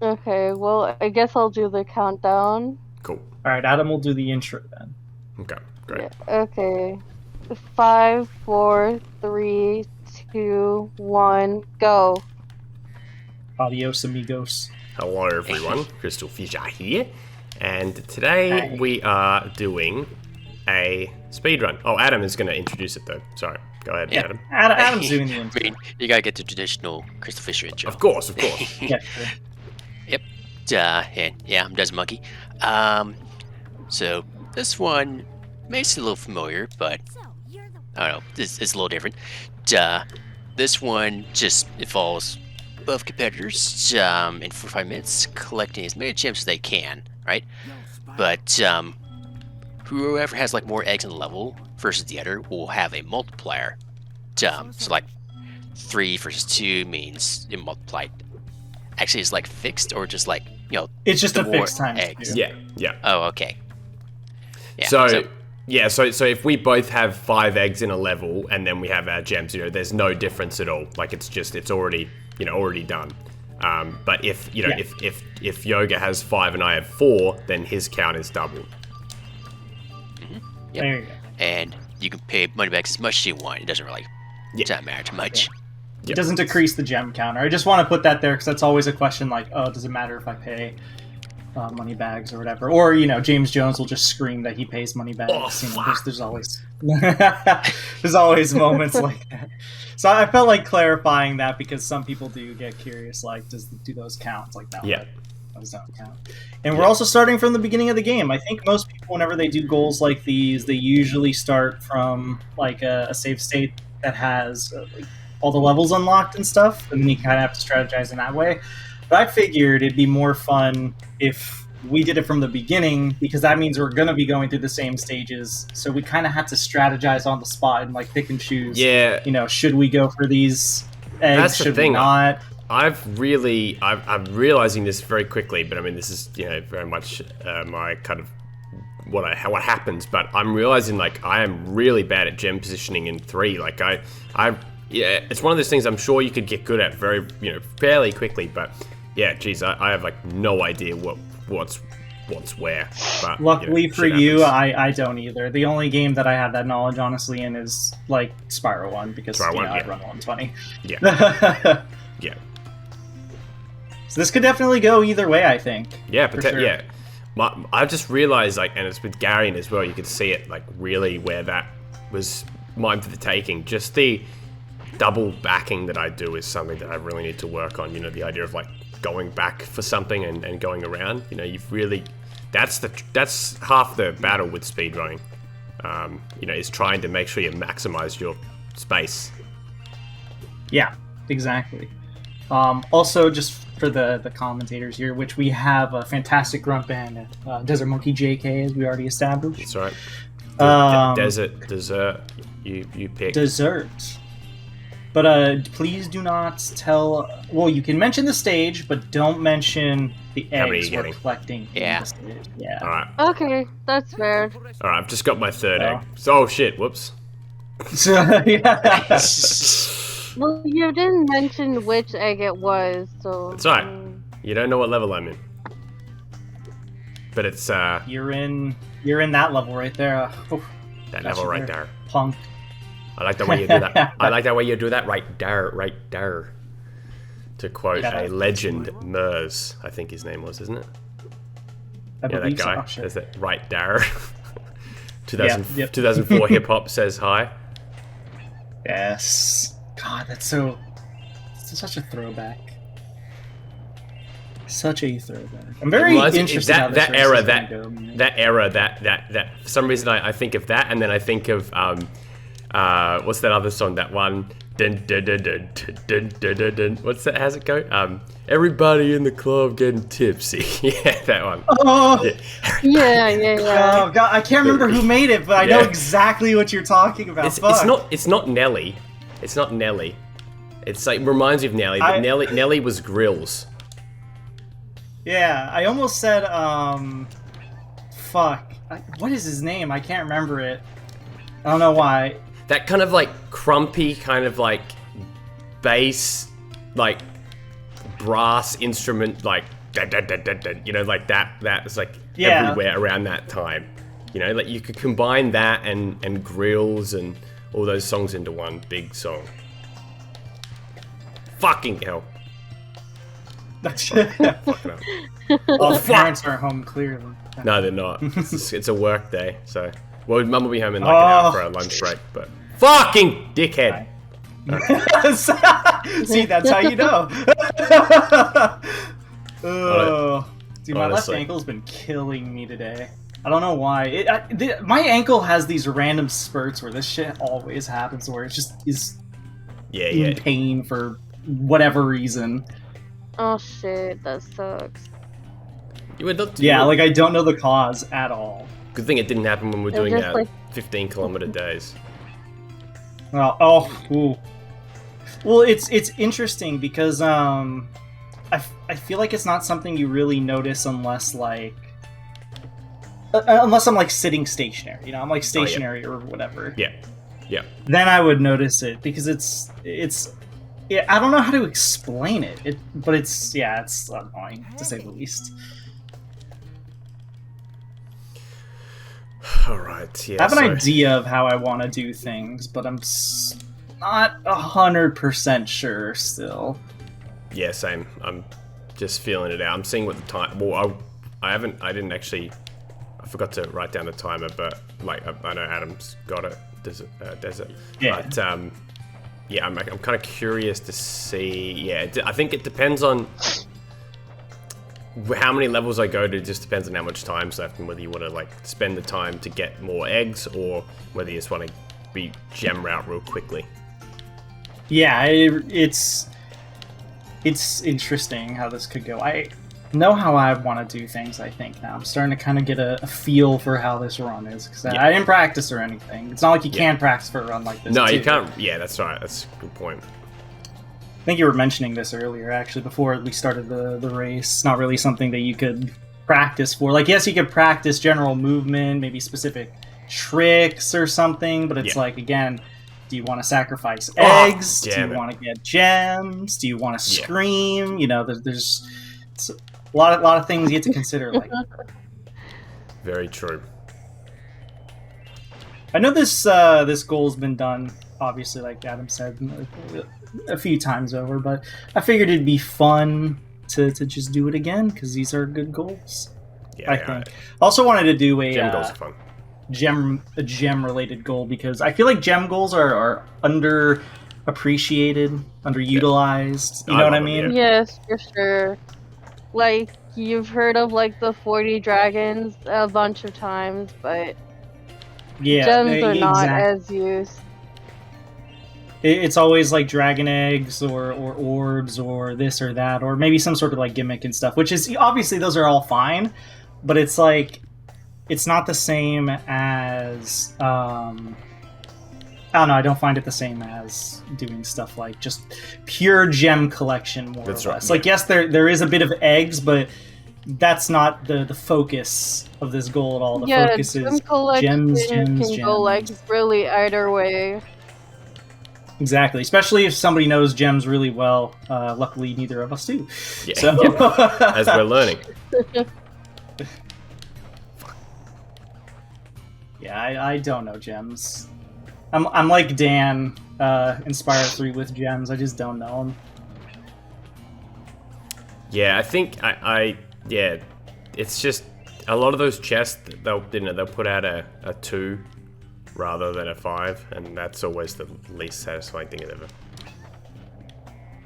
Okay, well, I guess I'll do the countdown. Cool. All right, Adam will do the intro then. Okay, great. Yeah, okay. 5, 4, 3, 2, 1, go. Adios, amigos. Hello everyone, CrystalFissure here, and today we are doing a speedrun. Oh, Adam is going to introduce it though. Sorry, go ahead, Yeah. Adam. Adam's doing the intro. I mean, you gotta get the traditional CrystalFissure intro. Of course, of course. Yeah, sure. Yep. And yeah, I'm Des Monkey. So this one may seem a little familiar, but I don't know. This is a little different. This one just involves both competitors in 45 minutes collecting as many gems as they can, right? But whoever has like more eggs in the level versus the other will have a multiplier. So like 3 versus 2 means it multiplied. Actually, it's like fixed or just like, you know, It's just the a more fixed time. eggs. Yeah, yeah. Oh, okay. Yeah, So if we both have 5 eggs in a level and then we have our gems, you know, there's no difference at all. Like it's already, you know, already done. But if you know, if Yoga has 5 and I have 4, then his count is double. Yep. There you go. And you can pay money back as much as you want. It doesn't really doesn't matter too much. It doesn't decrease the gem counter. I just want to put that there because that's always a question like, oh, does it matter if I pay money bags or whatever? Or, you know, James Jones will just scream that he pays money bags. Oh, you know, there's always there's always moments like that. So I felt like clarifying that because some people do get curious, like, do those count? It's like, no, those don't count. And we're also starting from the beginning of the game. I think most people, whenever they do goals like these, they usually start from like a save state that has like, all the levels unlocked and stuff, and then you kind of have to strategize in that way. But I figured it'd be more fun if we did it from the beginning, because that means we're going to be going through the same stages, so we kind of have to strategize on the spot and like pick and choose. Yeah. You know, should we go for these eggs? That's the should thing. we not? I'm realizing this very quickly, but I mean, this is, you know, very much my kind of what happens. But I'm realizing like I am really bad at gem positioning in 3. Like yeah, it's one of those things I'm sure you could get good at very, you know, fairly quickly. But yeah, geez, I have like no idea what's where. But Luckily you know, for you, I don't either. The only game that I have that knowledge honestly in is like Spyro 1 because Spyro 1, I run 120. Yeah. Yeah. So this could definitely go either way, I think. Yeah, for sure. yeah. I've just realized, like, and it's with Garion as well, you could see it, like, really where that was mine for the taking. Just the double backing that I do is something that I really need to work on. You know, the idea of, like, going back for something and going around. You know, you've really... That's half the battle with speedrunning. You know, is trying to make sure you maximize your space. Yeah, exactly. Also, just for the commentators here, which we have a fantastic grunt band, Desert Monkey JK, as we already established. That's right. Dessert, you pick. Dessert. But please do not tell... Well, you can mention the stage, but don't mention the eggs we're collecting. Yeah. Yeah. All right. Okay, that's fair. All right, I've just got my 3rd egg. Oh, shit, whoops. Yeah. Well, you didn't mention which egg it was, so... It's alright. You don't know what level I'm in. But it's, You're in that level right there. that level right there. Punk. I like the way you do that. I like that way you do that right there. To quote a legend, Mers, I think his name was, isn't it? I Yeah, that believe guy. so. Sure. Is that right there? Yep. 2004 hip hop says hi. Yes. God, that's such a throwback. Such a throwback. I'm very interested how this race is gonna go, man. that era, that for some reason I think of that, and then I think of what's that other song? That one. Dun, dun, dun, dun, dun, dun, dun, dun. What's that? How's it go? Everybody in the club getting tipsy. Yeah, that one. Oh, Yeah. oh God, I can't remember who made it, but I know exactly what you're talking about. It's not Nelly. It's not Nelly. It's like reminds me of Nelly, but Nelly was Grills. Yeah, I almost said fuck. What is his name? I can't remember it. I don't know why. That kind of like crumpy, kind of like bass, like brass instrument, like you know, like that's like Yeah. everywhere around that time. You know, like you could combine that and Grills and all those songs into one big song. Fucking hell. Fucking Fucking hell. All the parents are home clearly. No, they're not. It's a work day, so... Well, Mum will be home in like an hour for a lunch break, but... Fucking dickhead! See, that's how you know. Dude, my left Honestly. ankle's been killing me today. I don't know why. My ankle has these random spurts where this shit always happens, where it just is in pain for whatever reason. Oh shit, that sucks. Like I don't know the cause at all. Good thing it didn't happen when we're doing just, our like- 15-kilometer days. Well, it's interesting because I feel like it's not something you really notice unless I'm like sitting stationary. You know, I'm like stationary or whatever. Yeah. Then I would notice it because it's yeah, I don't know how to explain it. But it's annoying to say the least. Alright, yeah. I have an idea of how I want to do things, but I'm not 100% sure still. Yeah, same. I'm just feeling it out. I'm seeing what the time... Well, I didn't actually... I forgot to write down the timer, but like I know Adam's got it. Desert. Yeah. But yeah, I'm kind of curious to see. Yeah, I think it depends on how many levels I go to. It just depends on how much time's left and whether you want to like spend the time to get more eggs or whether you just want to be gem route real quickly. Yeah, it's interesting how this could go. I know how I want to do things, I think, now. I'm starting to kind of get a feel for how this run is, because I didn't practice or anything. It's not like you can practice for a run like this. No, too. you can't. Yeah, that's right. That's a good point. I think you were mentioning this earlier, actually, before we started the race. It's not really something that you could practice for. Like, yes, you could practice general movement, maybe specific tricks or something, but it's like, again... Do you want to sacrifice eggs? Do you want to get gems? Do you want to scream? You know, there's a lot of things you have to consider. Like, very true. I know this goal's been done, obviously, like Adam said, a few times over, but I figured it'd be fun to just do it again because these are good goals. Yeah, I think. Also wanted to do a gem goals are fun. A gem related goal because I feel like gem goals are underappreciated, underutilized. You know what I mean? Yes, for sure. Like you've heard of like the 40 dragons a bunch of times, but gems are not as used. It's always like dragon eggs or orbs or this or that, or maybe some sort of like gimmick and stuff, which is obviously those are all fine, but it's like it's not the same as I don't know, I don't find it the same as doing stuff like just pure gem collection more or less. Right. Like yes, there is a bit of eggs, but that's not the focus of this goal at all. The focus is gems. Can go like really either way. Exactly, especially if somebody knows gems really well. Luckily, neither of us do. Yeah, so. As we're learning. Yeah, I don't know gems. I'm like Dan in Spyro 3 with gems. I just don't know them. Yeah, I think yeah, it's just a lot of those chests they'll put out a 2 rather than a 5, and that's always the least satisfying thing ever.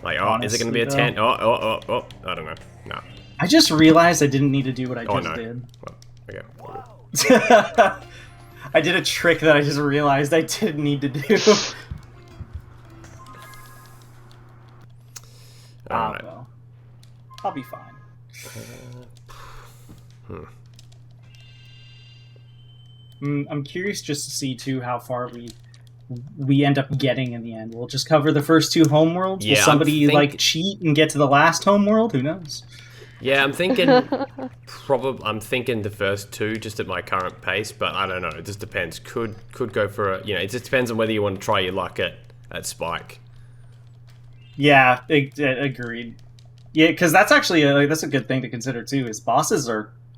Like, honestly, is it going to be a 10? Oh, I don't know. No. I just realized I didn't need to do what I just did. Well, okay. I did a trick that I just realized I didn't need to do. Alright. Well, I'll be fine. I'm curious just to see too how far we end up getting in the end. We'll just cover the first 2 homeworlds. Yeah, Will somebody like cheat and get to the last homeworld? Who knows? Yeah, I'm thinking I'm thinking the first 2 just at my current pace, but I don't know. It just depends. Could go for a, you know, it just depends on whether you want to try your luck at Spike. Yeah, agreed. Yeah, because that's actually that's a good thing to consider too. Is bosses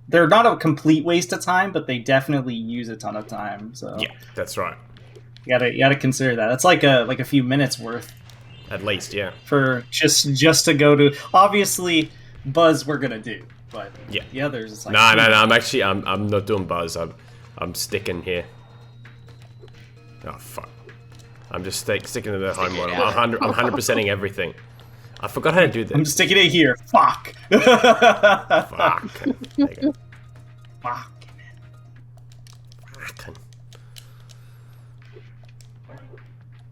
they're not a complete waste of time, but they definitely use a ton of time. So Yeah, that's right. You gotta consider that. It's like a few minutes worth. At least, yeah. For just to go to, obviously Buzz we're gonna do, but yeah, the others it's like no. I'm not doing Buzz. I'm sticking here. Oh fuck! I'm just sticking to the home one. I'm 100%ing everything. I forgot how to do this. I'm just sticking it here. Fuck. Fuck. There you go. Fuck.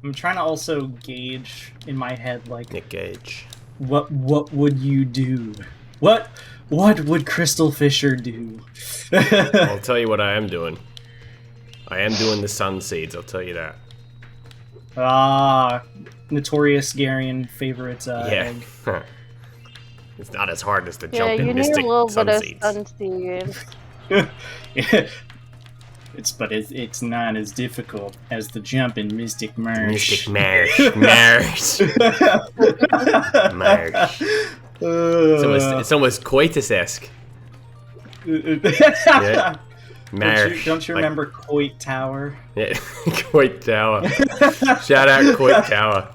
I'm trying to also gauge in my head, like, Nick Gage. What would you do? What would CrystalFissure do? I'll tell you what I am doing. I am doing the sun seeds. I'll tell you that. Notorious Garian favorite egg. It's not as hard as the Yeah, jumping you need mystic a little sun bit of seeds. sunseed. It's not as difficult as the jump in Mystic Marsh. Mystic Marsh. Marsh. Marsh. It's almost coitus-esque. Yeah. Marsh. Don't you remember Coit Tower? Yeah, Coit Tower. Shout out Coit Tower.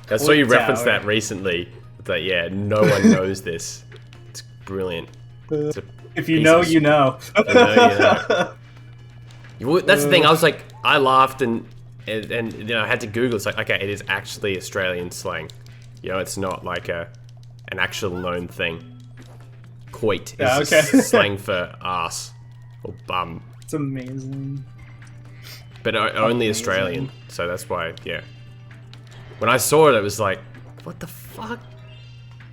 I saw you reference that recently. It's like, yeah, no one knows this. It's brilliant. It's if you know, you know. That's the thing. I was like, I laughed and you know, I had to Google. It's like, okay, it is actually Australian slang. You know, it's not like an actual known thing. Coit is slang for ass or bum. It's amazing. But only Australian, so that's why. Yeah. When I saw it, it was like, what the fuck?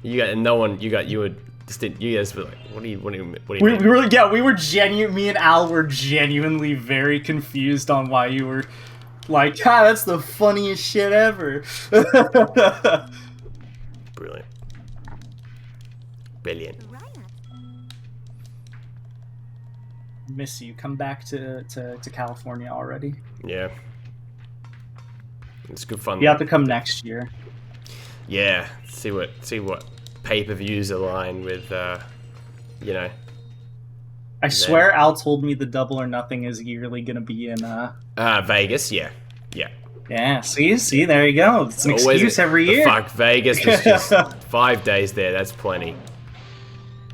You guys were like, what do you mean? We were genuine. Me and Al were genuinely very confused on why you were like, that's the funniest shit ever. Brilliant. Brilliant. Miss you. Come back to California already. Yeah. It's good fun. You have to come next year. Yeah. See what pay-per-views align with, you know. I swear Al told me the Double or Nothing is yearly going to be in Vegas. Yeah. Yeah, see, there you go. It's an excuse every year. Fuck, Vegas was just 5 days there. That's plenty.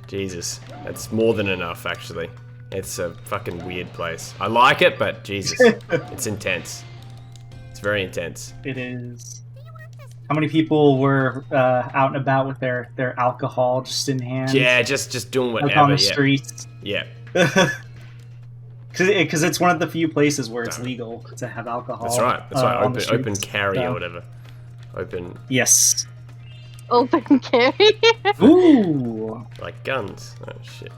Jesus, that's more than enough, actually. It's a fucking weird place. I like it, but Jesus, it's intense. It's very intense. It is. How many people were out and about with their alcohol just in hand? Yeah, just doing whatever. Like on the streets. Yeah. Because it's one of the few places where it's legal to have alcohol. That's right. Open carry or whatever. Open. Yes. Open carry. Ooh. Like guns. Oh shit.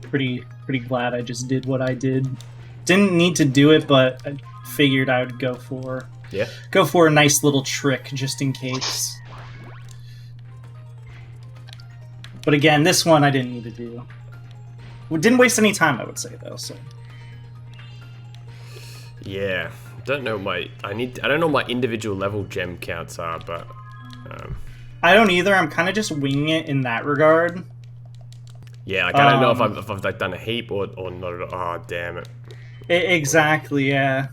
Pretty glad I just did what I did. Didn't need to do it, but I figured I would go for a nice little trick just in case. But again, this one I didn't need to do. We didn't waste any time, I would say, though. So. Yeah, I don't know what my individual level gem counts are, but I don't either. I'm kind of just winging it in that regard. Yeah, like I don't know if I've like done a heap or not at all. Oh, damn it. Exactly, yeah.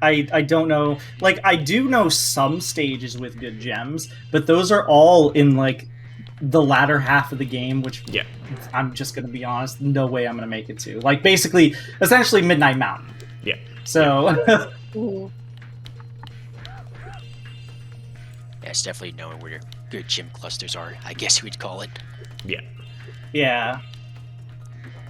I don't know. Like, I do know some stages with good gems, but those are all in, like, the latter half of the game, which I'm just going to be honest, no way I'm going to make it to. Like, basically, essentially Midnight Mountain. Yeah. So... Ooh. Yeah, it's definitely knowing where your good gem clusters are, I guess we'd call it. Yeah. Yeah.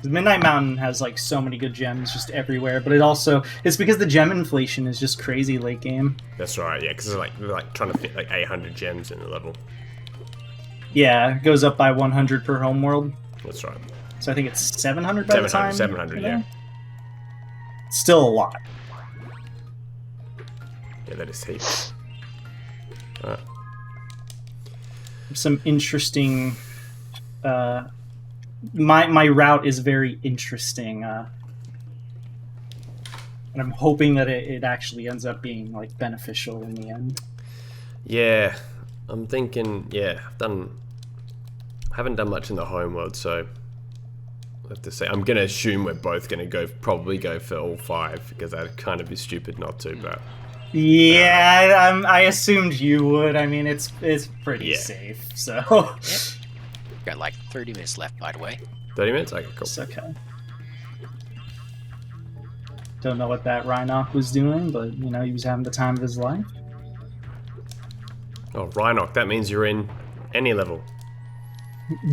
Midnight Mountain has like so many good gems just everywhere, but it's because the gem inflation is just crazy late game. That's right, yeah, because they're like trying to fit like 800 gems in the level. Yeah, it goes up by 100 per homeworld. That's right. So I think it's 700 by the time. 700, yeah. Still a lot. Yeah, that is heaps. Some interesting. My route is very interesting. And I'm hoping that it actually ends up being like beneficial in the end. Yeah, I'm thinking. Yeah, I haven't done much in the home world, so I have to say I'm gonna assume we're both gonna probably go for all 5 because that'd kind of be stupid not to. But yeah, I assumed you would. I mean, it's pretty safe. So got like 30 minutes left, by the way. 30 minutes? Okay, cool. it's okay. Don't know what that Rhinoc was doing, but you know, he was having the time of his life. Oh, Rhinoc, that means you're in any level.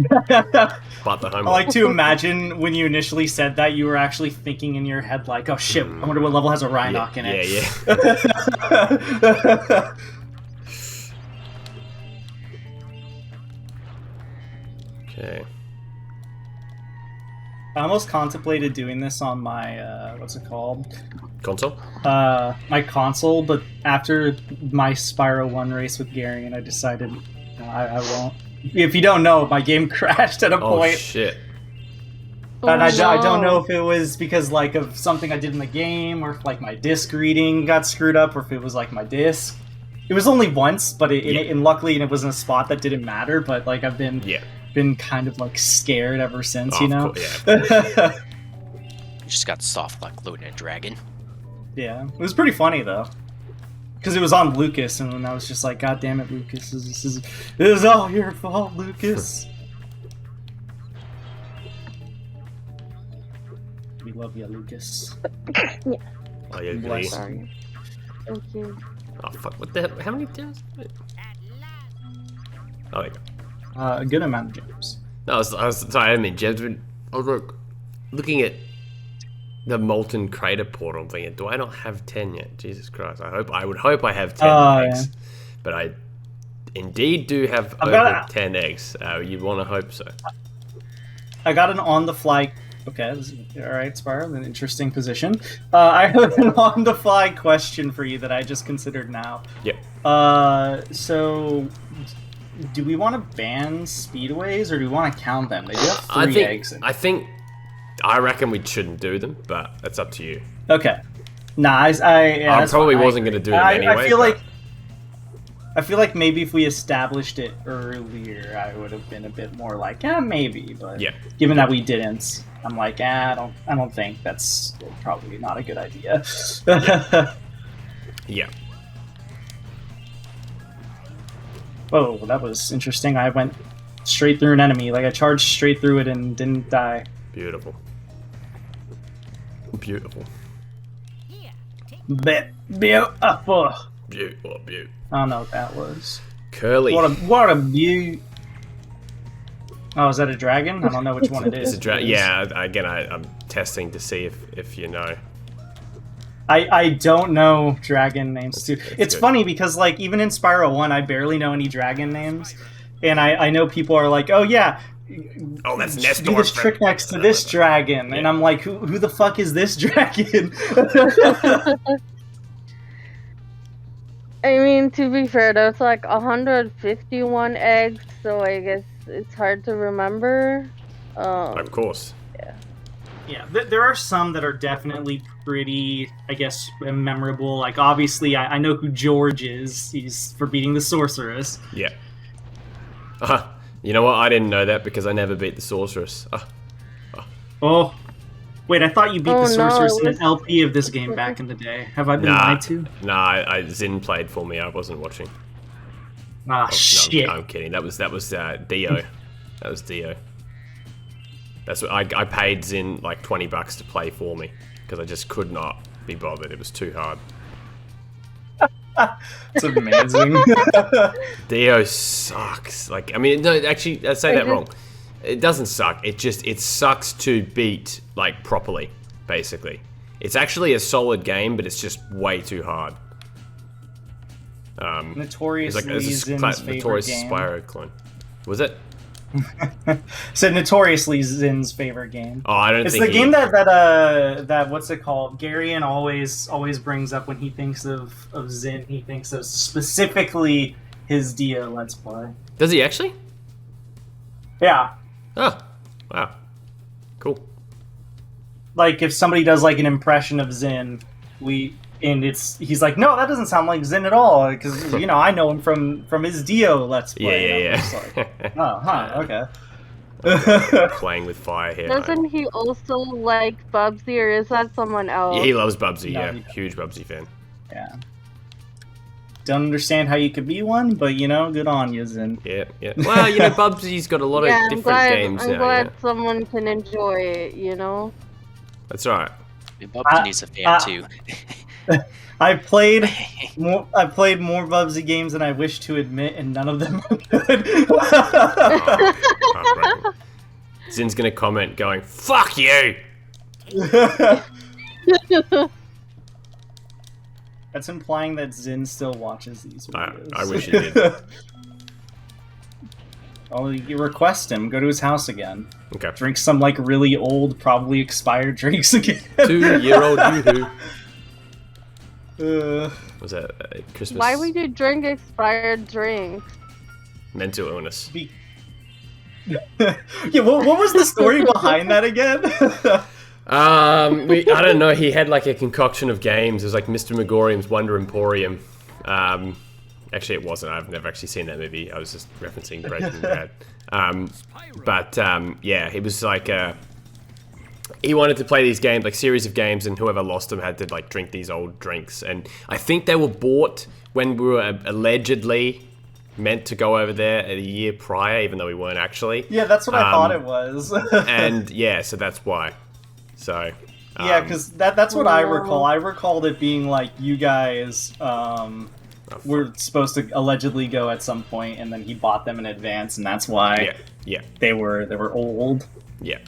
But the home I like to imagine when you initially said that, you were actually thinking in your head like, oh shit, I wonder what level has a Rhinoc in it. Yeah. Okay. I almost contemplated doing this on my, what's it called? Console? My console, but after my Spyro 1 race with Gary, and I decided I won't. If you don't know, my game crashed at a point. Oh, shit. And I don't know if it was because, like, of something I did in the game, or if, like, my disc reading got screwed up, or if it was, like, my disc. It was only once, but and luckily it was in a spot that didn't matter, but, like, I've been kind of, like, scared ever since, you know? You just got soft luck loading a dragon. Yeah. It was pretty funny, though. Because it was on Lucas, and then I was just like, God damn it, Lucas. This is all your fault, Lucas. We love you, Lucas. Yeah. Oh, yeah, Bless. Sorry. Thank you. Oh, fuck. What the hell? How many times? Oh, there you go. A good amount of gems. No, I was sorry, I didn't mean gems. I was looking at the molten crater portal. I'm thinking, do I not have 10 yet? Jesus Christ! I would hope I have 10 eggs, but I indeed do have over 10 eggs. You'd want to hope so. I got an on-the-fly. Okay, all right, Spyro, an interesting position. I have an on-the-fly question for you that I just considered now. Yep. So, do we want to ban speedways, or do we want to count them? They do have 3 eggs. I reckon we shouldn't do them, but that's up to you. Okay. Nah, I probably wasn't going to do them anyway. I feel like maybe if we established it earlier, I would have been a bit more like, maybe. But given that we didn't, I'm like, I don't think that's probably not a good idea. Yeah. Whoa, that was interesting. I went straight through an enemy. Like, I charged straight through it and didn't die. Beautiful. Beautiful. Beautiful. Beautiful. I don't know what that was. Curly. What a beaut. Oh, is that a dragon? I don't know which one it is. It's a dragon. Yeah, again, I'm testing to see if you know. I don't know dragon names too. It's funny because, like, even in Spyro 1, I barely know any dragon names. And I know people are like, oh yeah, that's Nestor. Do this trick next to this dragon. And I'm like, who the fuck is this dragon? I mean, to be fair, there's like 151 eggs, so I guess it's hard to remember. Of course. Yeah, there are some that are definitely pretty, I guess, memorable. Like, obviously, I know who George is. He's for beating the sorceress. Yeah. You know what? I didn't know that because I never beat the sorceress. Oh. Wait, I thought you beat the sorceress in an LP of this game back in the day. Have I been lied to? Nah, Zin played for me. I wasn't watching. Shit. No, I'm kidding. That was Dio. That was Dio. That's what I paid Zin like $20 to play for me because I just could not be bothered. It was too hard. It's amazing. Dio sucks. Like, I mean, no, actually, I say that wrong. It doesn't suck. It sucks to beat, like, properly, basically. It's actually a solid game, but it's just way too hard. Notoriously it's like, Zin's favorite Notorious game. Spyro clone. Was it? So notoriously Zin's favorite game. Oh, I don't it's think the game that what's it called? Garyon always brings up when he thinks of Zin. He thinks of specifically his Dio Let's Play. Does he actually? Yeah. Oh, wow. Cool. Like, if somebody does, like, an impression of Zin, he's like, no, that doesn't sound like Zin at all, because I know him from his Dio Let's Play. Yeah. Like, oh, huh, okay. Playing with fire here. Doesn't he also like Bubsy, or is that someone else? Yeah, he loves Bubsy. No, Yeah, huge Bubsy fan. Yeah. Don't understand how you could be one, but good on you, Zin. Yeah. Well, Bubsy's got a lot of different games now. I'm glad someone can enjoy it. That's right. Bubsy needs a fan too. I played more Bubsy games than I wish to admit, and none of them are good. Right. Zin's gonna comment going, "Fuck you." That's implying that Zin still watches these videos. I wish he did. Oh, you request him. Go to his house again. Okay. Drink some really old, probably expired drinks again. 2-year-old yoo-hoo. Was that Christmas? Why would you drink expired drinks? Mental illness. Yeah, what was the story behind that again? I don't know. He had a concoction of games. It was like Mr. Megorium's Wonder Emporium. Actually, it wasn't. I've never actually seen that movie. I was just referencing Breaking Bad. Yeah, it was he wanted to play these games, series of games, and whoever lost them had to drink these old drinks. And I think they were bought when we were allegedly meant to go over there a year prior, even though we weren't actually. Yeah, that's what I thought it was. And yeah, so that's why. So yeah, because that's what I recall. I recalled it being you guys were supposed to allegedly go at some point, and then he bought them in advance, and that's why they were old. Yeah.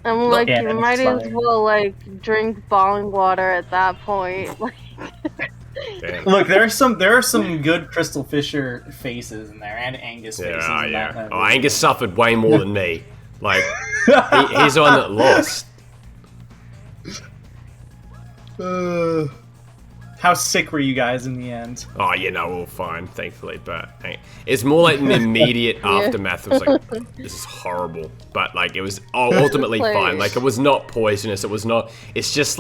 And you might as well drink bong water at that point. Look, there are some good CrystalFissure faces in there, and Angus faces. In that Angus suffered way more than me. He's the one that lost. How sick were you guys in the end? Oh, all fine, thankfully. But it's more an immediate aftermath. It was this is horrible. But it was ultimately fine. It was not poisonous. It was not. It's just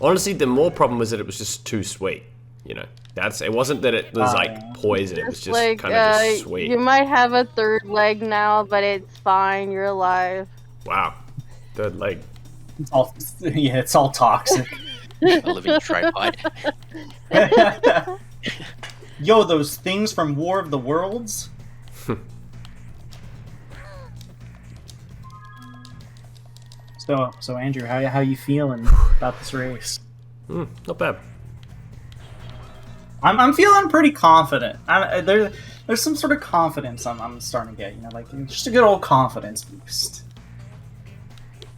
honestly, the more problem was that it was just too sweet. It wasn't that it was poison. It was just kind of just sweet. You might have a third leg now, but it's fine. You're alive. Wow, third leg. It's all toxic. A living tripod. Yo, those things from War of the Worlds? So Andrew, how you feeling about this race? Not bad. I'm feeling pretty confident. There's some sort of confidence I'm starting to get. Just a good old confidence boost.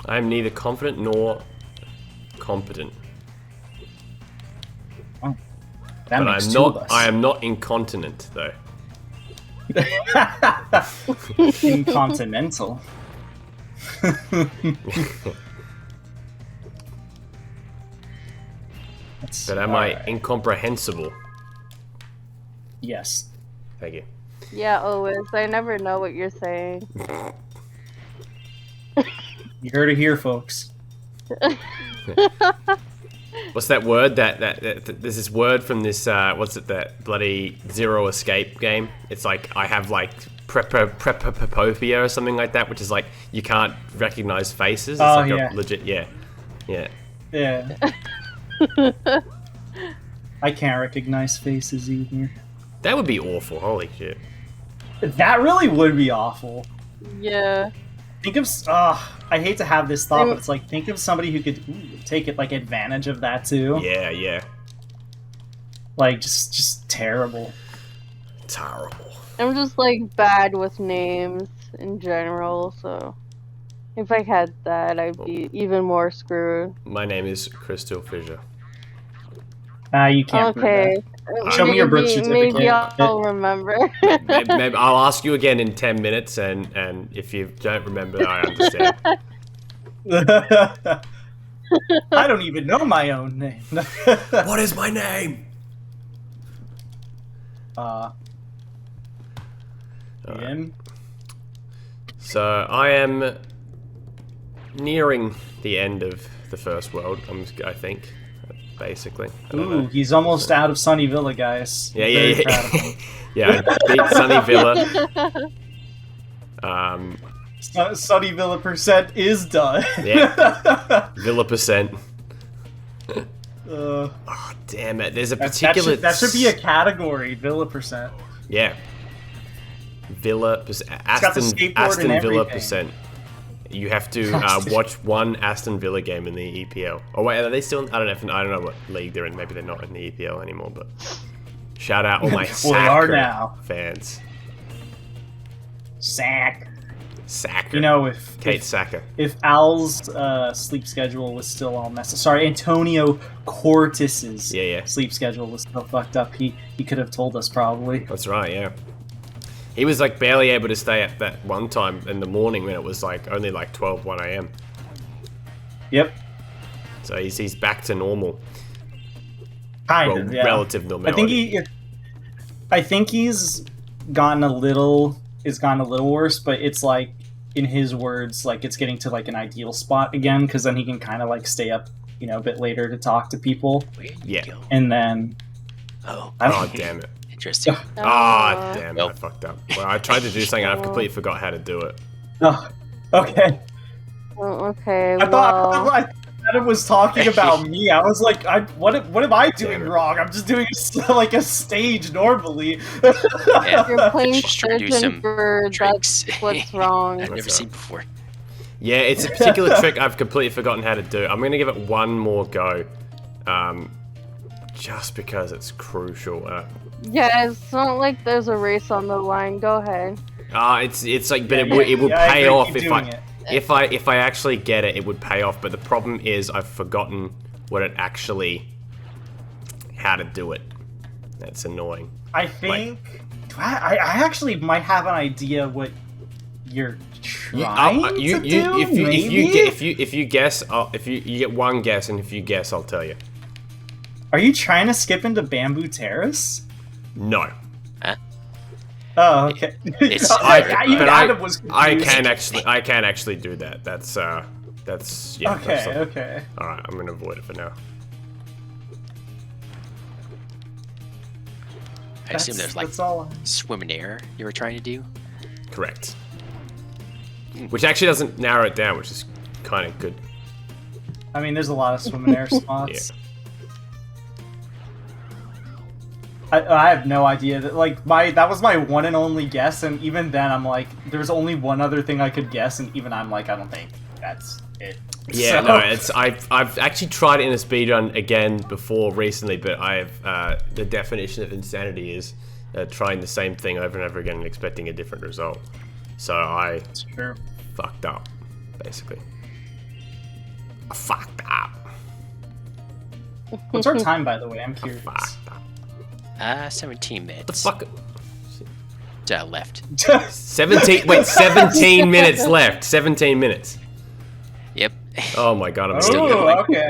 I'm neither confident nor competent. Oh, that but makes two of us. I am not incontinent though. Incontinental. But am I incomprehensible? Yes. Thank you. Yeah, always. I never know what you're saying. You heard it here, folks. What's that word? That there's this word from this what's it, that bloody Zero Escape game? It's I have prepophobia or something like that, which is you can't recognize faces. It's a legit yeah. I can't recognize faces either. That would be awful. Holy shit. That really would be awful. Yeah. Think of I hate to have this thought, but it's think of somebody who could take it advantage of that too. Yeah. Just terrible. Terrible. I'm just bad with names in general, so if I had that, I'd be even more screwed. My name is CrystalFissure. You can't. Okay. Show me your birth certificate. Maybe I'll remember. maybe I'll ask you again in 10 minutes, and if you don't remember, I understand. I don't even know my own name. What is my name? Ian? So I am nearing the end of the first world, I think. basically. Ooh, he's almost out of Sunny Villa, guys. Yeah. Proud of him. Yeah, I beat Sunny Villa. Sunny Villa percent is done. Yeah. Villa percent. Oh, damn it. There's a particular... That should be a category, Villa percent. Yeah. Villa percent. Aston Villa percent. You have to watch one Aston Villa game in the EPL. Oh wait, are they still? I don't know what league they're in. Maybe they're not in the EPL anymore. But shout out all my Saka fans. Sack. Saka. You know, if Kate Saka. If Al's sleep schedule was still all messed up. Sorry, Antonio Cortis's sleep schedule was still fucked up. He could have told us probably. That's right. Yeah. He was like barely able to stay at that one time in the morning when it was like only like 1 a.m. Yep. So he's back to normal. Kind of, yeah. Relative normality. I think he's gotten a little worse, but it's like, in his words, like it's getting to like an ideal spot again, because then he can kind of like stay up, you know, a bit later to talk to people. Yeah. And then. Oh damn it. Interesting. Damn it, I fucked up. Well, I tried to do something and I've completely forgot how to do it. Oh, okay. Okay, I thought it was talking about me. I was like, what am I doing wrong? I'm just doing like a stage normally. Yeah. You're playing Just trying to do some that's what's wrong. I've never seen before. Yeah, it's a particular trick I've completely forgotten how to do. I'm going to give it one more go. Just because it's crucial. Yeah, it's not like there's a race on the line. Go ahead. It's like, but it will pay off if I actually get it. It would pay off, but the problem is I've forgotten how to do it. That's annoying. I think I actually might have an idea what you're trying to do. If you guess, if you get one guess, and if you guess, I'll tell you. Are you trying to skip into Bamboo Terrace? No. Huh? Oh, okay. I can actually do that. That's yeah. Okay. All right, I'm gonna avoid it for now. I assume there's like swim in air you were trying to do. Correct. Which actually doesn't narrow it down, which is kind of good. I mean, there's a lot of swim in air spots. Yeah. I have no idea that that was my one and only guess, and even then I'm like, there's only one other thing I could guess, and even I'm like, I don't think that's it. Yeah, so. No, I've actually tried it in a speedrun again before recently, but the definition of insanity is trying the same thing over and over again and expecting a different result. So I fucked up, basically. I fucked up. What's our time, by the way? I'm curious. 17 minutes. What the fuck? Left. 17 minutes left. 17 minutes. Yep. Oh my god, I'm still going. Okay.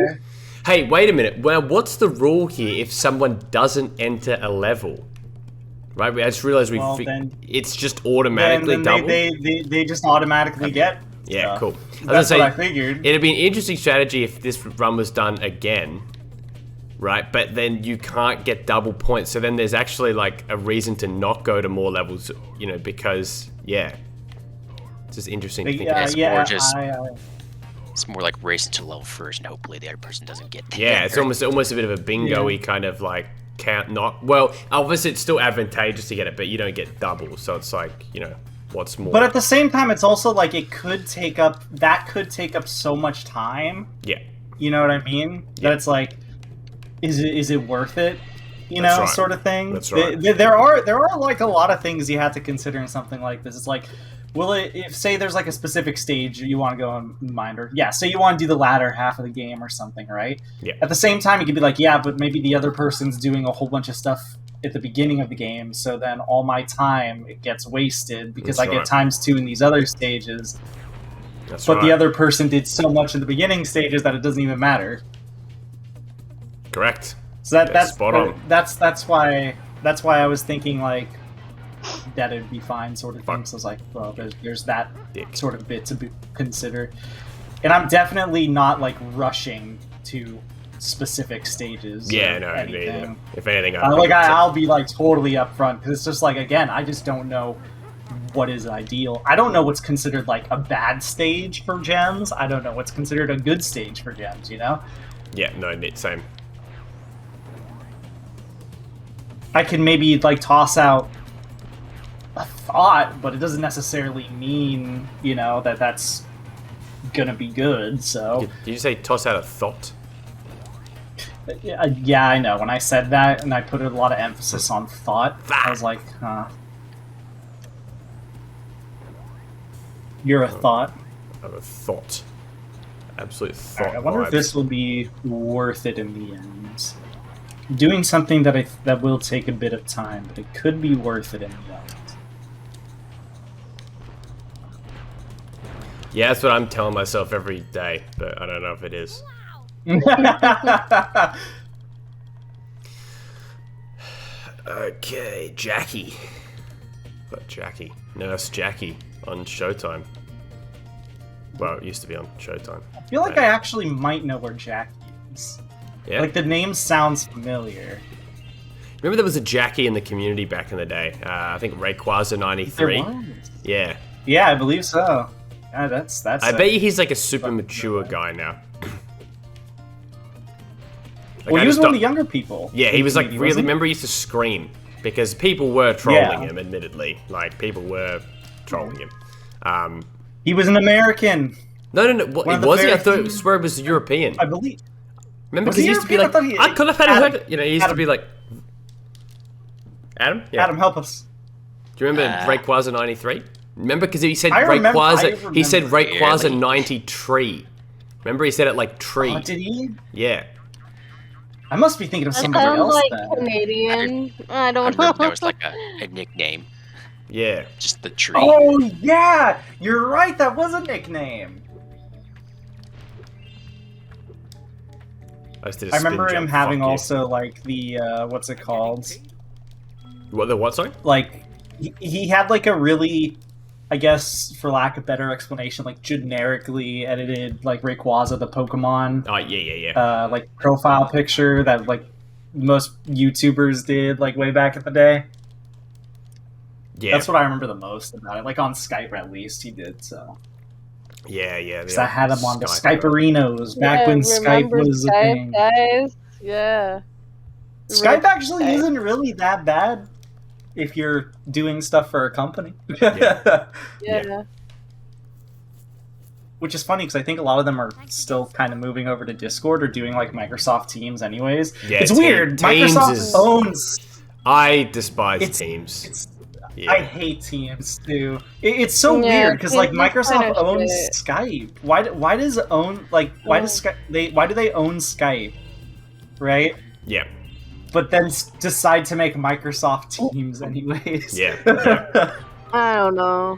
Hey, wait a minute. Well, what's the rule here if someone doesn't enter a level? Right, I just realized it's just automatically double. They just automatically get. Yeah, cool. That's what I figured. It'd be an interesting strategy if this run was done again. Right, but then you can't get double points, so then there's actually like a reason to not go to more levels, you know, because it's just interesting to think about. It's more like racing to level first, and hopefully the other person doesn't get there. Yeah, it's almost a bit of a bingo-y kind of like count. Well, obviously it's still advantageous to get it, but you don't get double, so it's like, you know, what's more. But at the same time, it's also like it could take up so much time. Yeah. You know what I mean? Yeah. That it's like, is it worth it? You know, sort of thing. That's right. There are like a lot of things you have to consider in something like this. It's like, if say there's like a specific stage you want to go in mind, or say you want to do the latter half of the game or something, right? Yeah. At the same time, you could be like, yeah, but maybe the other person's doing a whole bunch of stuff at the beginning of the game, so then all my time gets wasted because I get ×2 in these other stages. But the other person did so much in the beginning stages that it doesn't even matter. Correct. So that's spot on. That's why I was thinking like that it'd be fine, sort of thing. So I was like, well, there's that sort of bit to consider, and I'm definitely not like rushing to specific stages. Yeah, or no, anything. neither. If anything, I'll be like totally upfront because it's just like, again, I just don't know what is ideal. I don't know what's considered like a bad stage for gems. I don't know what's considered a good stage for gems. You know? Yeah, no, same. I can maybe like toss out a thought, but it doesn't necessarily mean, you know, that that's gonna be good. So Did you say toss out a thought? yeah, I know. When I said that and I put a lot of emphasis on thought, I was like, huh. You're a thought. I have a thought. Absolute thought. Alright, I wonder if vibes. this will be worth it in the end. Doing something that will take a bit of time, but it could be worth it in the end. Yeah, that's what I'm telling myself every day, but I don't know if it is. Okay, Jackie. What, Jackie? Nurse Jackie on Showtime. Well, it used to be on Showtime. I feel like I actually might know where Jackie is. Yeah? Like, the name sounds familiar. Remember there was a Jackie in the community back in the day? I think Rayquaza 93. There was. Yeah. Yeah, I believe so. Yeah, that's. I bet you he's like a super mature guy now. Like, Well, I he was just one of the don't- younger people. Yeah, he was like Wasn't really. he? Remember, he used to scream because people were trolling Yeah. him. Admittedly, like people were trolling him. He was an American, No. What, One of the was he? I very few- swear it was European. I believe. Remember, Was because he he used to be European? like, I thought he- I could have had Adam. heard. You know, he used to Adam. be like. Adam? Yeah. Adam, help us. Do you remember Rayquaza 93? Remember, because he said I remember- Rayquaza. He said remember. Rayquaza Barely. 93. Remember, he said it like tree. Oh, did he? Yeah. I must be thinking of That somebody sounds else like then. Canadian. I I don't remember know. that was like a nickname, Yeah. just the tree. Oh yeah, you're right. That was a nickname. I just did a I remember spin him jump, having fuck you. also like the what's it called? What the what? Sorry. Like he had like a really, I guess for lack of better explanation, like generically edited like Rayquaza the Pokemon Oh yeah. like profile picture that like most YouTubers did like way back in the day. Yeah. That's what I remember the most about it. Like on Skype at least he did so. Yeah. Because I had him on the Skype. Skyperinos back when Skype remember was a Skype, thing. guys? Yeah. Skype actually Skype. isn't really that bad if you're doing stuff for a company. Yeah. Yeah. Which is funny because I think a lot of them are still kind of moving over to Discord or doing like Microsoft Teams anyways. Yeah, It's Team- weird. Teams Microsoft is- owns. I despise It's- Teams. It's, Yeah. I hate Teams too. It's so Yeah, weird because like Teams is Microsoft kinda owns shit. Skype. Why does it own like why does Skype why do they own Skype, right? Yeah. But then decide to make Microsoft Teams anyways. Yeah. I don't know.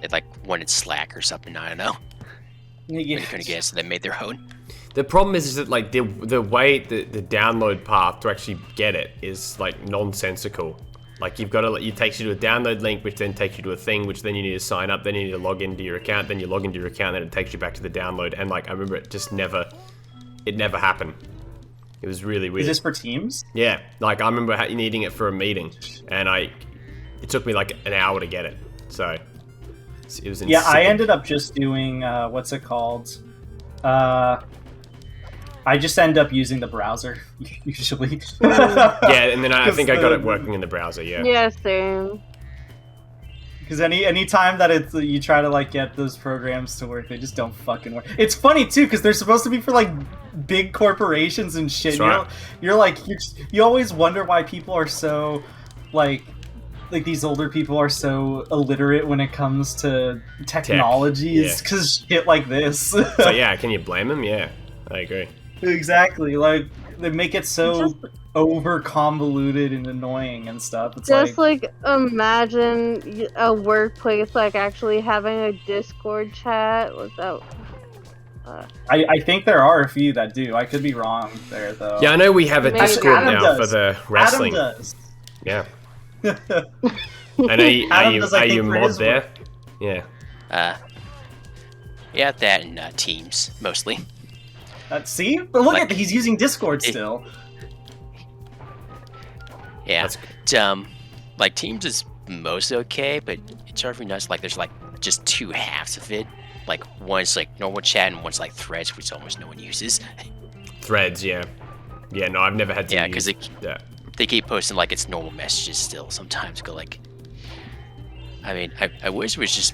They like wanted Slack or something. I don't know. Yeah. They couldn't get it, so they made their own. The problem is that like the way the download path to actually get it is like nonsensical. Like you've got to, it takes you to a download link, which then takes you to a thing, which then you need to sign up, then you need to log into your account, then you log into your account, then it takes you back to the download. And like I remember it just never happened. It was really weird. Is this for Teams? Yeah, like I remember needing it for a meeting, and it took me like an hour to get it. So it was insane. Yeah, I ended up just doing what's it called? I just end up using the browser usually. Yeah, and then I think I got it Because, working in the browser. Yeah. Yeah, same. Because any time that it's you try to like get those programs to work, they just don't fucking work. It's funny too because they're supposed to be for like big corporations and shit. That's right. You're like you always wonder why people are so like these older people are so illiterate when it comes to technologies yeah. because shit like this. So yeah, can you blame them? Yeah, I agree. Exactly, like they make it so Just- over convoluted and annoying and stuff. It's Just like imagine a workplace like actually having a Discord chat without. I think there are a few that do. I could be wrong there though. Yeah, I know we have a Maybe. Discord Adam now does. for the wrestling. Adam does. Yeah. And are you, Adam does, I are you think, for mod his there? Yeah. Yeah, that and Teams mostly. See? But look Like- at that, he's using Discord still. Yeah. Like Teams is mostly okay, but it's hard for me like there's like just two halves of it. Like one's like normal chat and one's like threads, which almost no one uses. Threads, yeah. Yeah, no, I've never had to because they keep posting like it's normal messages still. Sometimes go like, I mean, I wish it was just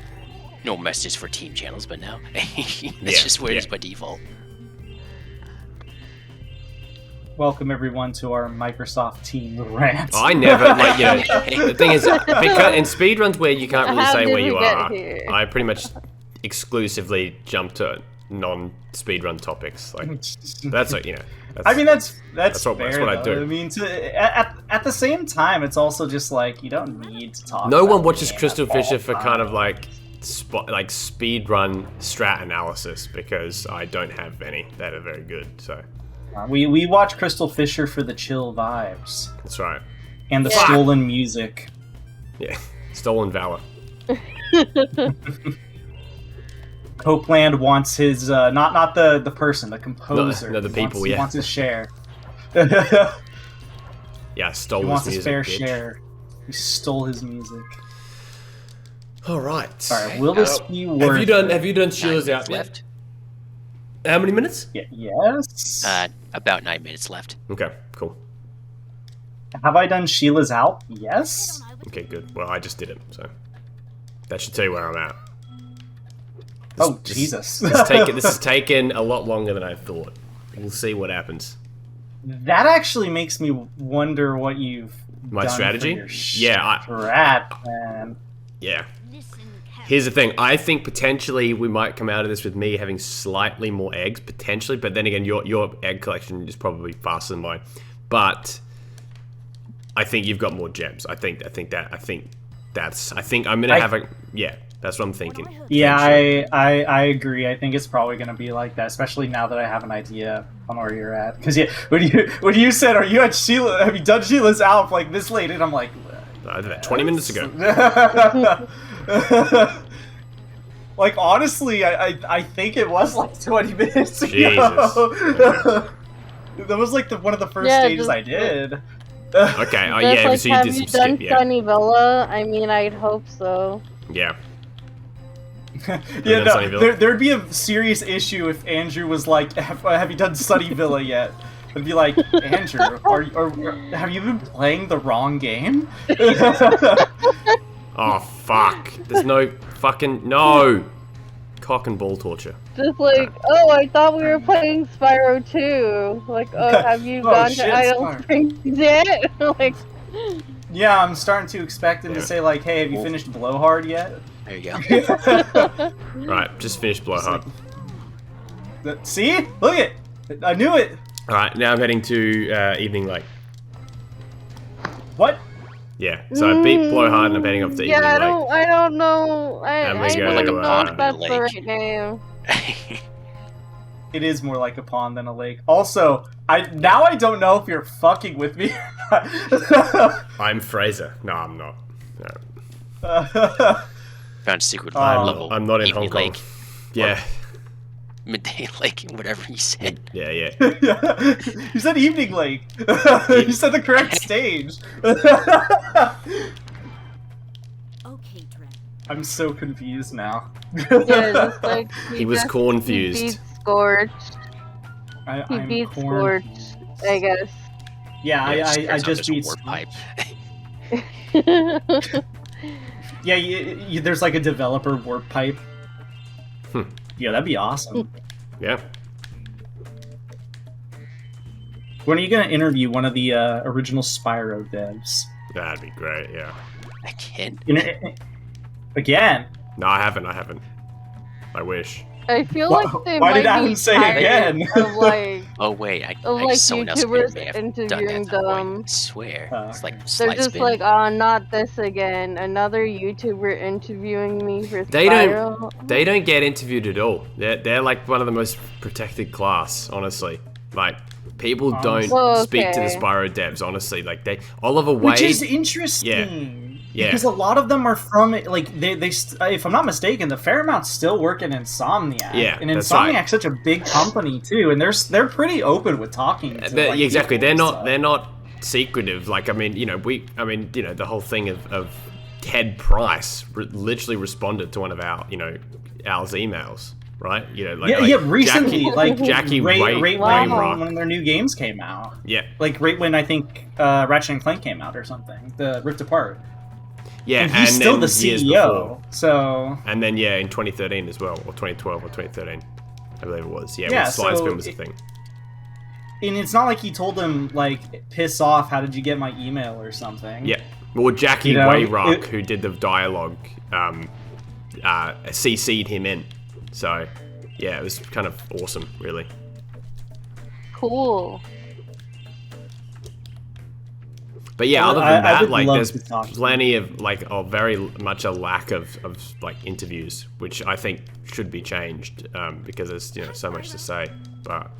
normal messages for team channels, but no, it's just what it is by default. Welcome everyone to our Microsoft Team rant. I never, like, the thing is, because in speedruns where you can't really How say did where we you get are, here? I pretty much exclusively jump to non-speedrun topics. Like, that's like, I mean, that's what fair, I do. I mean, at the same time, it's also just like you don't need to talk. No about one watches the game CrystalFissure all for the kind of time. like speedrun strat analysis because I don't have any that are very good. So We watch CrystalFissure for the chill vibes that's right. and the Yeah. stolen music. Yeah, stolen valor. Copeland wants his not the person, the composer. No, the people, He yeah. wants his share. Yeah, stole He his wants music. his fair bitch. share. He stole his music. All right. Alright, will this be worth Have you done 9 Sheila's minutes out left. How many minutes? Yes. About 9 minutes left. Okay, cool. Have I done Sheila's Out? Yes. Okay, good. Well, I just did it, so that should tell you where I'm at. Oh, Jesus. This has taken a lot longer than I thought. We'll see what happens. That actually makes me wonder what you've My done strategy? For your Yeah, strat, man. Yeah. Here's the thing. I think potentially we might come out of this with me having slightly more eggs, potentially. But then again, your egg collection is probably faster than mine. But I think you've got more gems. I think I'm gonna have a That's what I'm thinking. Yeah, I agree. I think it's probably gonna be like that, especially now that I have an idea on where you're at. Because when you said, "Are you at Sheila? Have you done Sheila's Out like this late?" and I'm like, I did that 20 minutes ago. Like honestly, I think it was like 20 minutes ago. Jesus. That was like one of the first Yeah, stages just- I did. Okay. Oh Just yeah. like, So you have did you some done skip. Yeah. Sunny Villa? I mean, I'd hope so. Yeah. Yeah, done Sunnyville? no, there'd be a serious issue if Andrew was like, "Have you done Sunny Villa yet?" I'd be like, "Andrew, have you been playing the wrong game?" Oh fuck. There's no fucking no. Cock and ball torture. Just like, oh, I thought we were playing Spyro 2. Like, oh, have you Oh, gone shit, to Idle Spyro. Springs yet? Like, Yeah, I'm starting to expect him Yeah. to say like, "Hey, have you finished Blowhard yet?" There you go. Right. Just finished Blowhard. See? Look it! I knew it! All right. Now I'm heading to Evening Lake. What? Yeah. So I beat Blowhard and I'm heading up to Evening yeah, Lake. I don't know. And we I go don't like a know pond if and a that's the lake. right name. It is more like a pond than a lake. Also, I don't know if you're fucking with me. I'm Fraser. No, I'm not. No. Found secret Oh, level. I'm not in Evening Hong Kong. Lake, Yeah. Midday Lake, whatever you said. Yeah. Yeah. You said Evening Lake. You said the correct stage. Okay, Dren. I'm so confused now. Yeah, just like He was just- corn-fused. He beat Scorched. He I'm beat corn- Scorched, I guess. Yeah, I Turns out just there's a beat. warp pipe. Yeah, there's like a developer warp pipe. Hmm. Yeah, that'd be awesome. Yeah. When are you gonna interview one of the original Spyro devs? That'd be great. Yeah. Again? Again? No, I haven't. I wish. I feel Why- like they why might did Adam be say tired again? of like Oh wait, I Of, like, guess someone else YouTubers may have done interviewing that. I them. swear. Oh, It's like okay. they're slide just spin. like, oh, not this again. Another YouTuber interviewing me for They Spyro. They don't get interviewed at all. They're like one of the most protected class, honestly. Like people don't Oh, speak to the okay. Spyro devs, honestly. Like Oliver Wade. Which is interesting. Yeah. Because a lot of them are from, like, if I'm not mistaken, the Fairmount's still working Insomniac. Yeah, and that's Insomniac's right. such a big company too, and they're pretty open with talking. To, like, Exactly. people, They're not secretive. Like, I mean, the whole thing of Ted Price literally responded to one of our emails, right? recently, Jackie right Wayrock. when their new games came out. Yeah. Like right when I think Ratchet and Clank came out or something, the Rift Apart. Yeah, and he's still the years CEO. before. So. And then in 2013 as well, or 2012 or 2013, I believe it was. Yeah, Yeah, when slide so spin was a thing. And it's not like he told them, like, piss off, how did you get my email or something. Yeah. Well, Jackie Wayrock, who did the dialogue, CC'd him in. So, yeah, it was kind of awesome, really. Cool. But yeah, other than that, like, there's plenty of, like, very much a lack of like, interviews, which I think should be changed, because there's, so much to say. But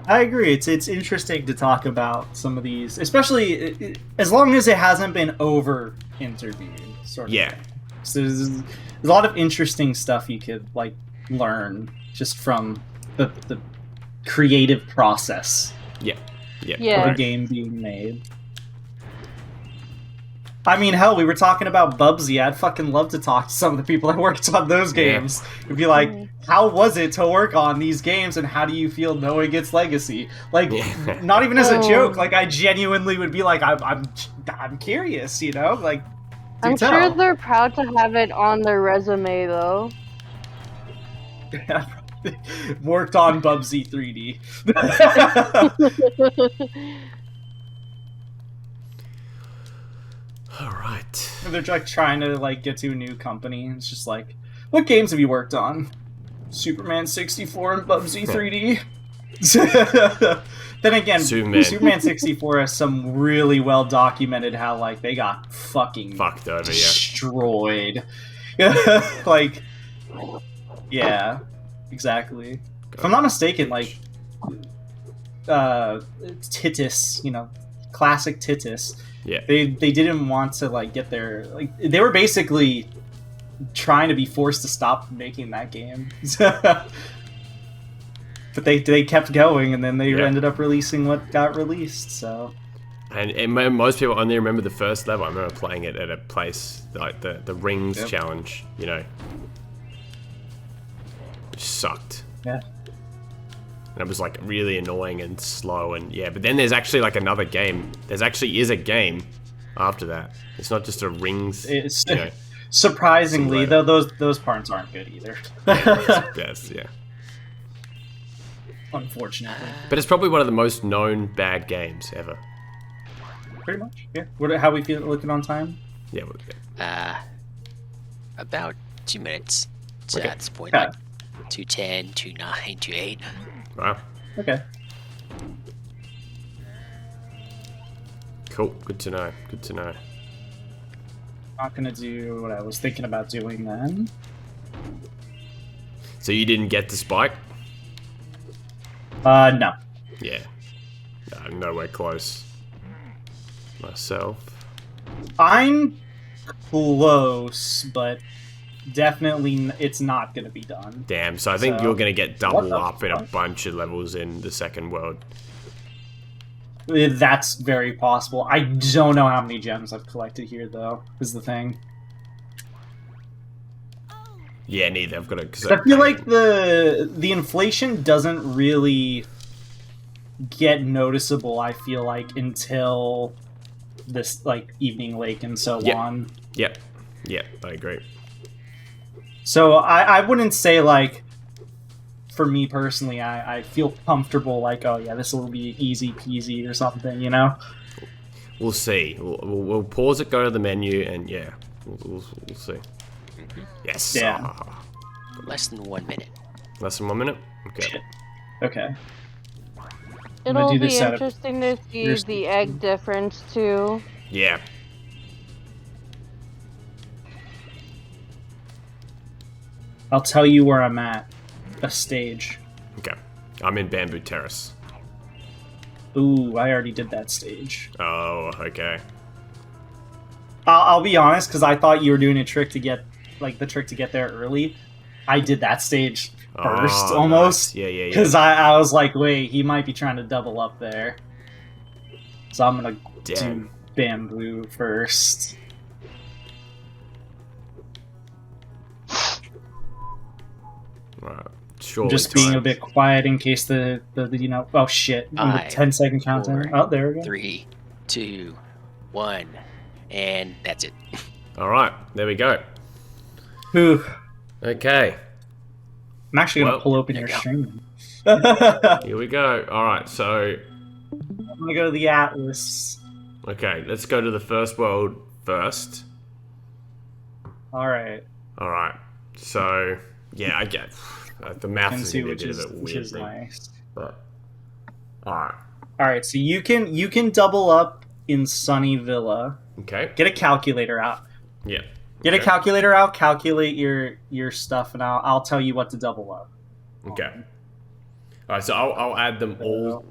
I agree. It's interesting to talk about some of these, especially as long as it hasn't been over-interviewed, sort of. Yeah. Thing. So there's a lot of interesting stuff you could, like, learn just from the creative process Yeah. of a game being made. I mean, hell, we were talking about Bubsy. I'd fucking love to talk to some of the people that worked on those games. It'd be like, how was it to work on these games, and how do you feel knowing its legacy? Like, not even as a joke. Like, I genuinely would be like, I'm curious, Like, I'm sure they're proud to have it on their resume, though. Worked on Bubsy 3D. All right. They're like trying to like get to a new company. It's just like, what games have you worked on? Superman 64 and Bubsy 3D. Then again, Superman 64 has some really well documented how like they got fucked over, destroyed. Like, yeah, exactly. If I'm not mistaken, like Titus, classic Titus. Yeah. They didn't want to like get their they were basically trying to be forced to stop making that game. But they kept going, and then they ended up releasing what got released. So. And most people only remember the first level. I remember playing it at a place like the Rings challenge, which sucked. Yeah. And it was like really annoying and slow, and but then there's actually like another game. There's actually is a game after that. It's not just a Rings. It's surprisingly though those parts aren't good either. Yes, yeah. Unfortunately. But it's probably one of the most known bad games ever. Pretty much, yeah. How we feel looking on time? Yeah. About 2 minutes at this point. Okay. Like 2:10, 2:09, 2:08. Wow. Okay. Cool. Good to know. Not gonna do what I was thinking about doing then. So you didn't get the spike? No. Yeah. No, I'm nowhere close. Myself. I'm close, but definitely it's not going to be done. Damn, so I think you're going to get double up in a bunch of levels in the second world. That's very possible. I don't know how many gems I've collected here, though, is the thing. Yeah, neither. I've got to... I feel like the inflation doesn't really get noticeable, I feel like, until this, like, Evening Lake and so on. Yep, I agree. So I wouldn't say, like, for me personally, I feel comfortable, like, oh yeah, this will be easy peasy or something, We'll see. We'll pause it, go to the menu, and we'll see. Yes. Yeah. Less than 1 minute. Less than 1 minute? Okay. Okay. It'll be interesting to see the egg difference, too. Yeah. I'll tell you where I'm at. A stage. Okay. I'm in Bamboo Terrace. Ooh, I already did that stage. Oh, okay. I'll be honest, because I thought you were doing a trick to get, like, the trick to get there early. I did that stage first, almost. Nice. Yeah. Because I was like, wait, he might be trying to double up there. So I'm gonna do bamboo first. Right. I'm just being a bit quiet in case the you know. Oh shit! 10-second countdown. Oh, there we go. 3, 2, 1, and that's it. All right, there we go. Whew. Okay. I'm actually gonna pull open your stream. Here we go. All right, so I'm gonna go to the Atlas. Okay, let's go to the first world first. All right. All right. So yeah, I get the math is see gonna which be a is bit of a which weird is thing. nice. But all right. All right. So you can double up in Sunny Villa. Okay. Get a calculator out. Yeah. Get a calculator out. Calculate your stuff, and I'll tell you what to double up. Okay. All right. So I'll add them all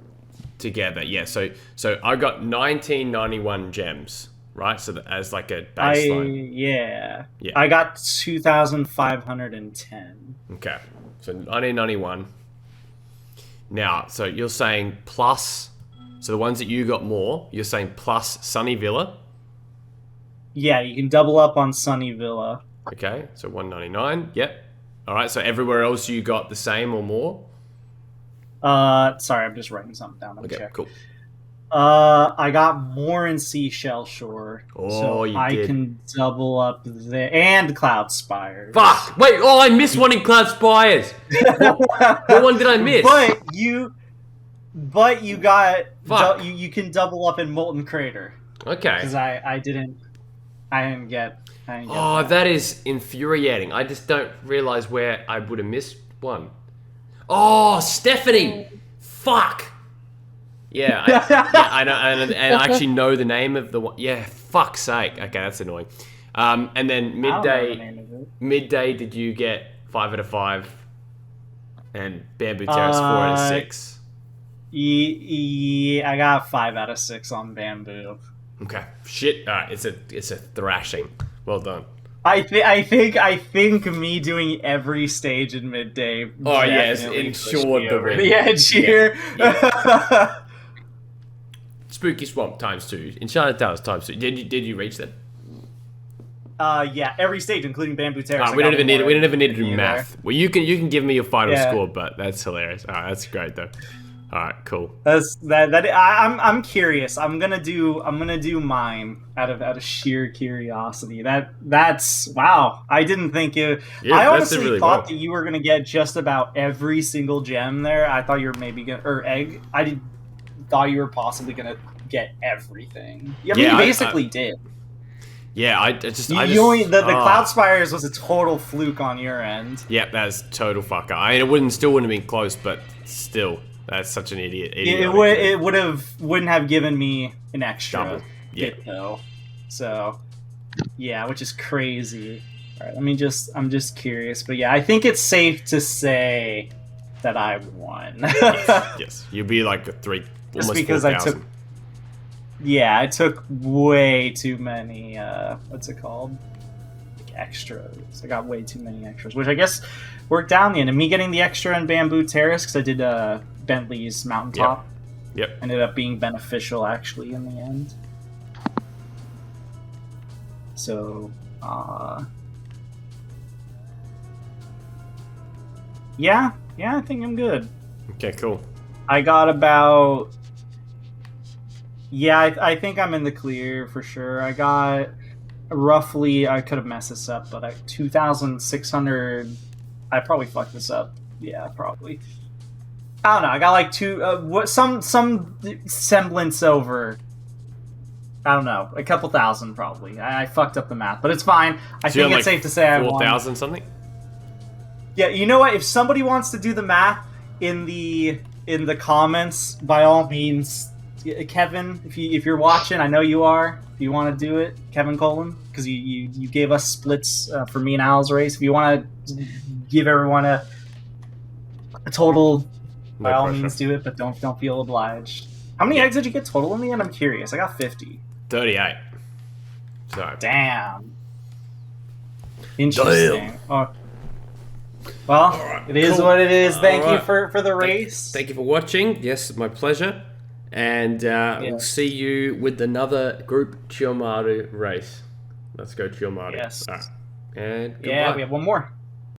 together. Yeah. So I got 1991 gems, right? So as like a baseline. Yeah. I got 2,510. Okay. So 1991. Now, so you're saying plus. So the ones that you got more, you're saying plus Sunny Villa. Yeah, you can double up on Sunny Villa. Okay, so 199. Yep. All right. So everywhere else you got the same or more. Sorry, I'm just writing something down. Okay, check. cool. I got more in Seashell Shore. Oh, so you I did. can double up there. And Cloud Spires. Fuck! Wait, I missed one in Cloud Spires! What one did I miss? But you got... Fuck. You can double up in Molten Crater. Okay. Because I didn't get Oh, that is infuriating. I just don't realize where I would have missed one. Oh, Stephanie! Fuck! Yeah, I know, and I actually know the name of the one. Yeah, fuck's sake. Okay, that's annoying. And then midday, did you get 5 out of 5? And Bamboo Terrace 4 out of 6? Yeah, I got 5 out of 6 on Bamboo. Okay, shit. All right, it's a thrashing. Well done. I think me doing every stage in midday. Oh yes, ensured the win. The edge here. Yeah. Spooky Swamp ×2. Enchanted Towers ×2. Did you reach that? Yeah, every stage, including Bamboo Terrace. We don't even need to do math. Well, you can give me your final score, but that's hilarious. All right, that's great though. All right, cool. I'm curious. I'm gonna do mine out of sheer curiosity. That's wow. I didn't think it. Yeah, I honestly really thought that you were gonna get just about every single gem there. I thought you were maybe egg. Thought you were possibly gonna get everything. I mean, you basically did. Yeah, the Cloud Spires was a total fluke on your end. Yeah, that's total fucker. I mean, it still wouldn't have been close, but still, that's such an idiot. It wouldn't have given me an extra hit though. So yeah, which is crazy. All right, I'm just curious, but yeah, I think it's safe to say that I won. yes, you'd be like just almost because 4,000. I took way too many. What's it called? Extras. I got way too many extras, which I guess worked down the end. And me getting the extra in Bamboo Terrace because I did Bentley's Mountaintop. Yep. Ended up being beneficial actually in the end. So, yeah, I think I'm good. Okay, cool. I got about. Yeah, I think I'm in the clear for sure. I got roughly, I could have messed this up, but 2,600. I probably fucked this up. Yeah, probably. I don't know. I got like some semblance over. I don't know, a couple thousand probably. I fucked up the math, but it's fine. I think it's safe to say I won. 4,000 something. Yeah, you know what? If somebody wants to do the math in the comments, by all means. Kevin, if you're watching, I know you are. If you want to do it, Kevin Colon, because you gave us splits for me and Al's race. If you want to give everyone a total, by all means do it, but don't feel obliged. How many eggs did you get total in the end? I'm curious. I got 50. 38. So Damn. Interesting. Oh. Well, right, it is cool. what it is. Thank you Alright. for the race. Thank you for watching. Yes, my pleasure. And we'll see you with another group Chiyomaru race. Let's go Chiyomaru. Yes. And goodbye. Yeah, we have one more.